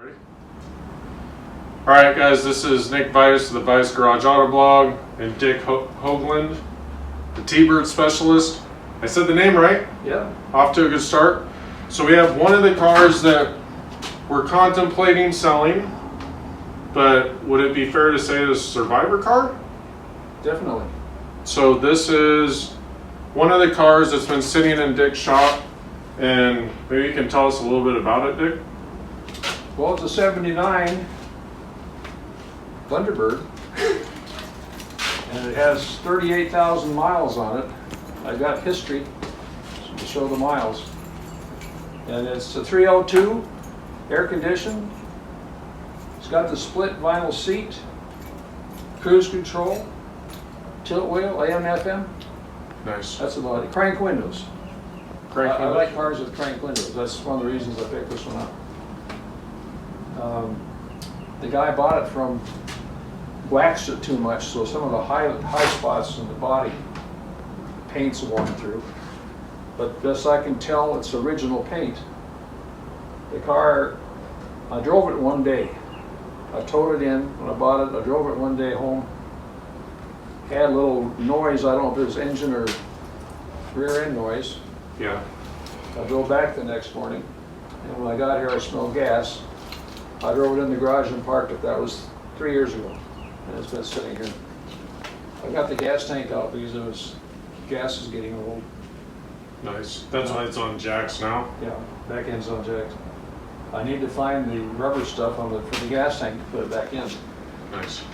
Ready? Alright guys, this is Nick Vice of the Vice Garage Auto Blog and Dick Hoagland, the TBird specialist. I said the name right? Yeah. Off to a good start. So we have one of the cars that we're contemplating selling, but would it be fair to say it's a survivor car? Definitely. So this is one of the cars that's been sitting in Dick's shop, and maybe you can tell us a little bit about it, Dick? Well, it's a 79 Thunderbird, and it has 38,000 miles on it. I got history to show the miles. And it's a 302, air conditioned. It's got the split vinyl seat, cruise control, tilt wheel, AM, FM. Nice. That's about it. Crank windows. Crank I windows? like cars with crank windows. That's one of the reasons I picked this one up. The guy bought it from, waxed it too much, so some of the high spots in the body, paint's worn through. But best I can tell, it's original paint. The car, I drove it one day. I towed it in when I bought it. I drove it one day home. Had a little noise. I don't know if it was engine or rear end noise. Yeah. I drove back the next morning, and when I got here, I smelled gas. I drove it in the garage and parked it. That was 3 years ago, and it's been sitting here. I got the gas tank out because gas is getting old. Nice. That's why it's on jacks now. Yeah, back end's on jacked. I need to find the rubber stuff for the gas tank to put it back in. Nice.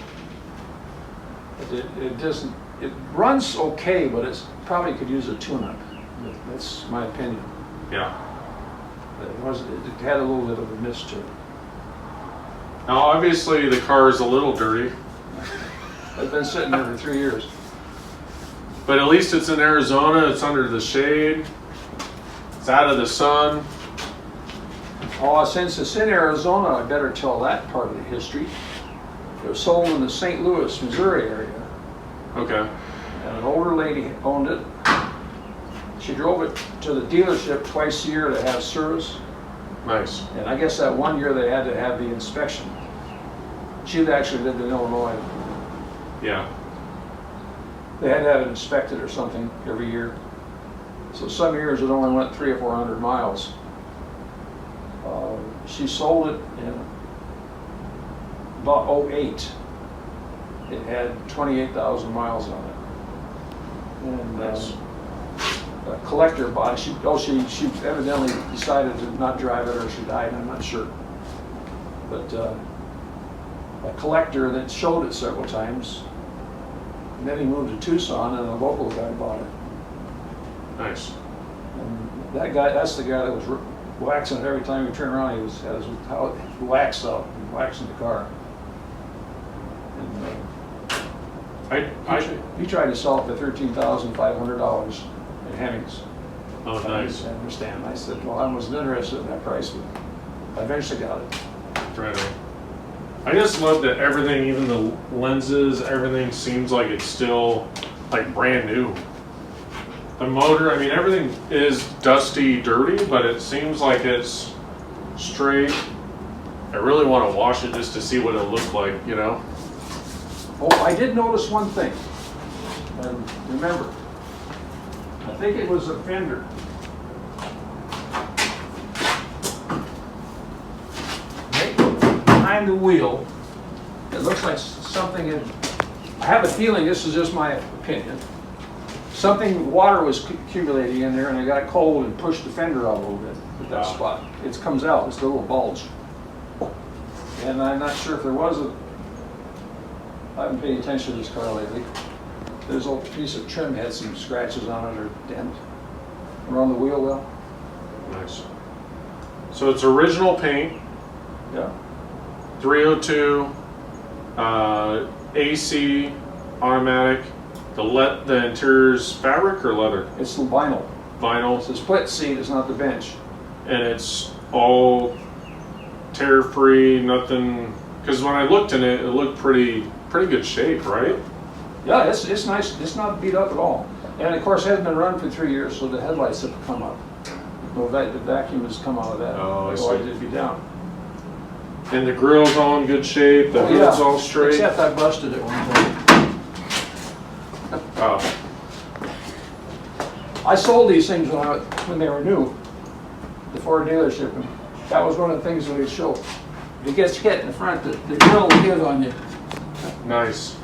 It runs okay, but it's probably could use a tune-up. That's my opinion. Yeah. It had a little bit of a miss to it. Now, obviously, the car is a little dirty, It's been sitting there for 3 years. but at least it's in Arizona. It's under the shade. It's out of the sun. Oh, since it's in Arizona, I better tell that part of the history. It was sold in the St. Louis, Missouri area, Okay. and an older lady owned it. She drove it to the dealership twice a year to have service, Nice. and I guess that one year they had to have the inspection. She actually lived in Illinois. Yeah. They had to have it inspected or something every year. So some years it only went 300 or 400 miles. She sold it in about '08. It had 28,000 miles on it. And Nice. a collector bought it. She evidently decided to not drive it, or she died, I'm not sure. But a collector that showed it several times. And then he moved to Tucson, and a local guy bought it. Nice. And that guy, that's the guy that was waxing it every time he turned around. He had his wax out, waxing the car. And he tried to sell it for $13,500 in Hemmings. Oh, nice. I understand. I said, well, I wasn't interested in that price, but I eventually got it. Right on. I just love that everything, even the lenses, everything seems like it's still like brand new. The motor, I mean, everything is dusty, dirty, but it seems like it's straight. I really want to wash it just to see what it'll look like, you know? Oh, I did notice one thing. And remember, I think it was a fender. Right behind the wheel, it looks like something in, I have a feeling, this is just my opinion, water was accumulating in there, and it got cold and pushed the fender out a little bit at that spot. It comes out, it's a little bulge. And I'm not sure if there was I haven't paid attention to this car lately. There's a piece of trim had some scratches on it or dent around the wheel well. Nice. So it's original paint, Yeah. 302, AC, automatic. The interior's fabric or leather? It's the vinyl. Vinyl. It's a split seat, it's not the bench. And it's all tear-free, nothing, because when I looked in it, it looked pretty good shape, right? Yeah, it's nice. It's not beat up at all. And of course, it hasn't been run for 3 years, so the headlights have come up. The vacuum has come out of that. Oh, I see. Otherwise, it'd be down. And the grill's all in good shape, the Oh, yeah. hood's all straight. Except I busted it one time. Oh, I sold these things when they were new, the Ford dealership, and that was one of the things that they show. If it gets hit in the front, the grill will hit on you. nice.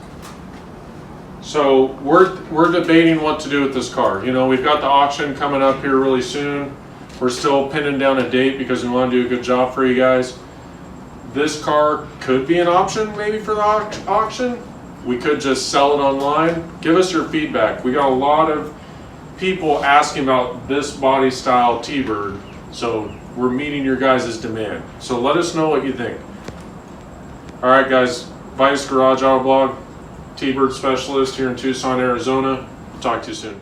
So we're debating what to do with this car. You know, we've got the auction coming up here really soon. We're still pinning down a date because we want to do a good job for you guys. This car could be an option maybe for the auction. We could just sell it online. Give us your feedback. We got a lot of people asking about this body style TBird, so we're meeting your guys' demand. So let us know what you think. All right, guys. Vice Garage Auto Blog, TBird specialist here in Tucson, Arizona. Talk to you soon.